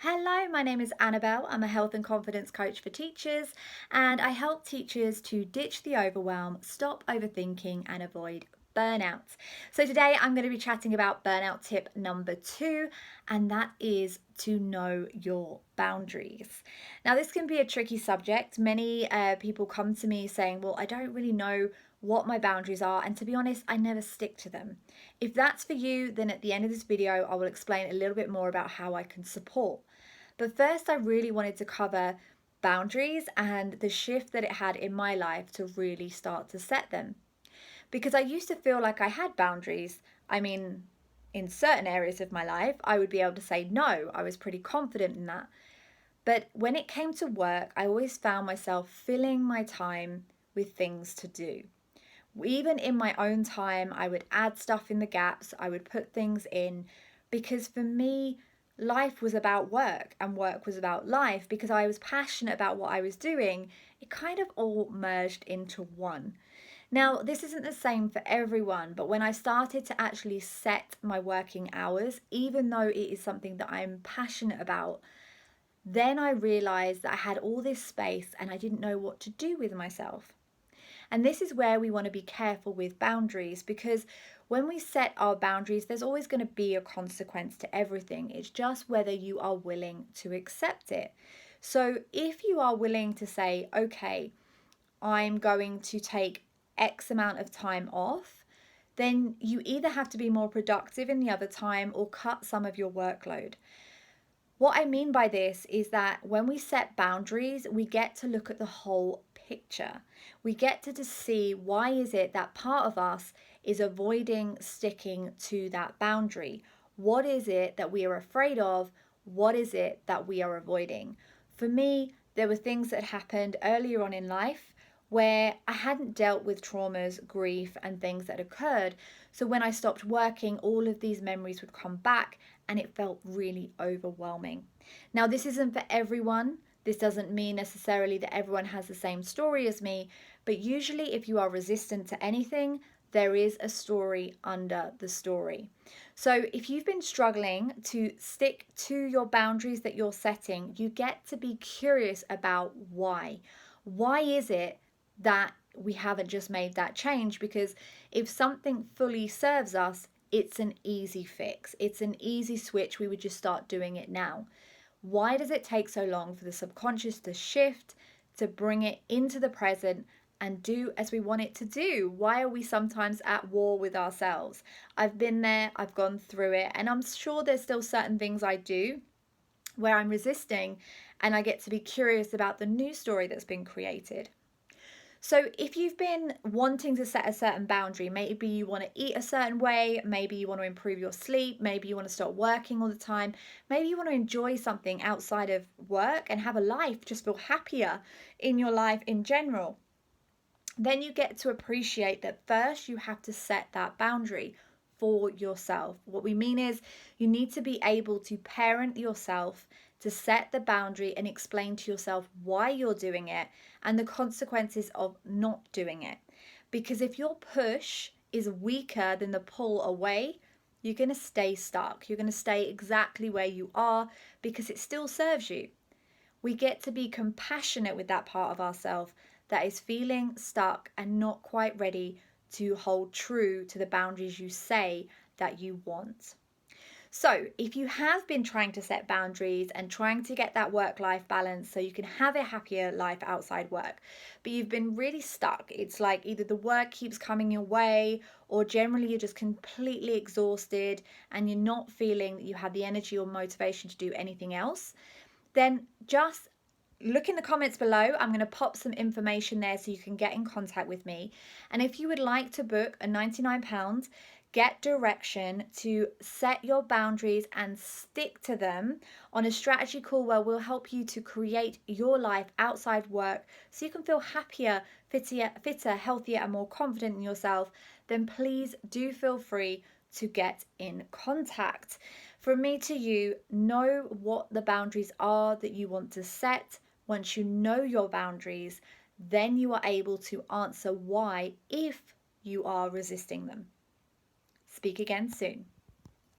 Hello, my name is Annabelle. I'm a health and confidence coach for teachers, and I help teachers to ditch the overwhelm, stop overthinking, and avoid burnout. So, today I'm going to be chatting about burnout tip number 2, and that is to know your boundaries. Now, this can be a tricky subject. Many people come to me saying, well, I don't really know what my boundaries are, and to be honest, I never stick to them. If that's for you, then at the end of this video, I will explain a little bit more about how I can support. But first, I really wanted to cover boundaries and the shift that it had in my life to really start to set them. Because I used to feel like I had boundaries. I mean, in certain areas of my life, I would be able to say no. I was pretty confident in that. But when it came to work, I always found myself filling my time with things to do. Even in my own time, I would add stuff in the gaps, I would put things in, because for me, life was about work and work was about life. Because I was passionate about what I was doing, it kind of all merged into one. Now, this isn't the same for everyone, but when I started to actually set my working hours, even though it is something that I'm passionate about, then I realized that I had all this space and I didn't know what to do with myself. And this is where we want to be careful with boundaries, because when we set our boundaries, there's always going to be a consequence to everything. It's just whether you are willing to accept it. So if you are willing to say, okay, I'm going to take X amount of time off, then you either have to be more productive in the other time or cut some of your workload. What I mean by this is that when we set boundaries, we get to look at the whole picture. We get to see why is it that part of us is avoiding sticking to that boundary. What is it that we are afraid of? What is it that we are avoiding? For me, there were things that happened earlier on in life where I hadn't dealt with traumas, grief, and things that occurred. So when I stopped working, all of these memories would come back and it felt really overwhelming. Now, this isn't for everyone. This doesn't mean necessarily that everyone has the same story as me, but usually if you are resistant to anything, there is a story under the story. So if you've been struggling to stick to your boundaries that you're setting, you get to be curious about why. Why is it that we haven't just made that change? Because if something fully serves us, it's an easy fix. It's an easy switch. We would just start doing it now. Why does it take so long for the subconscious to shift, to bring it into the present and do as we want it to do? Why are we sometimes at war with ourselves? I've been there, I've gone through it, and I'm sure there's still certain things I do where I'm resisting, and I get to be curious about the new story that's been created. So if you've been wanting to set a certain boundary, maybe you want to eat a certain way, maybe you want to improve your sleep, maybe you want to stop working all the time, maybe you want to enjoy something outside of work and have a life, just feel happier in your life in general, then you get to appreciate that first you have to set that boundary for yourself. What we mean is you need to be able to parent yourself, to set the boundary and explain to yourself why you're doing it and the consequences of not doing it. Because if your push is weaker than the pull away, you're going to stay stuck. You're going to stay exactly where you are because it still serves you. We get to be compassionate with that part of ourselves that is feeling stuck and not quite ready to hold true to the boundaries you say that you want. So, if you have been trying to set boundaries and trying to get that work-life balance so you can have a happier life outside work, but you've been really stuck, it's like either the work keeps coming your way or generally you're just completely exhausted and you're not feeling that you have the energy or motivation to do anything else, then just look in the comments below. I'm going to pop some information there so you can get in contact with me. And if you would like to book a £99 get direction to set your boundaries and stick to them on a strategy call where we'll help you to create your life outside work so you can feel happier, fitter, healthier and more confident in yourself, then please do feel free to get in contact. From me to you, know what the boundaries are that you want to set. Once you know your boundaries, then you are able to answer why if you are resisting them. Speak again soon.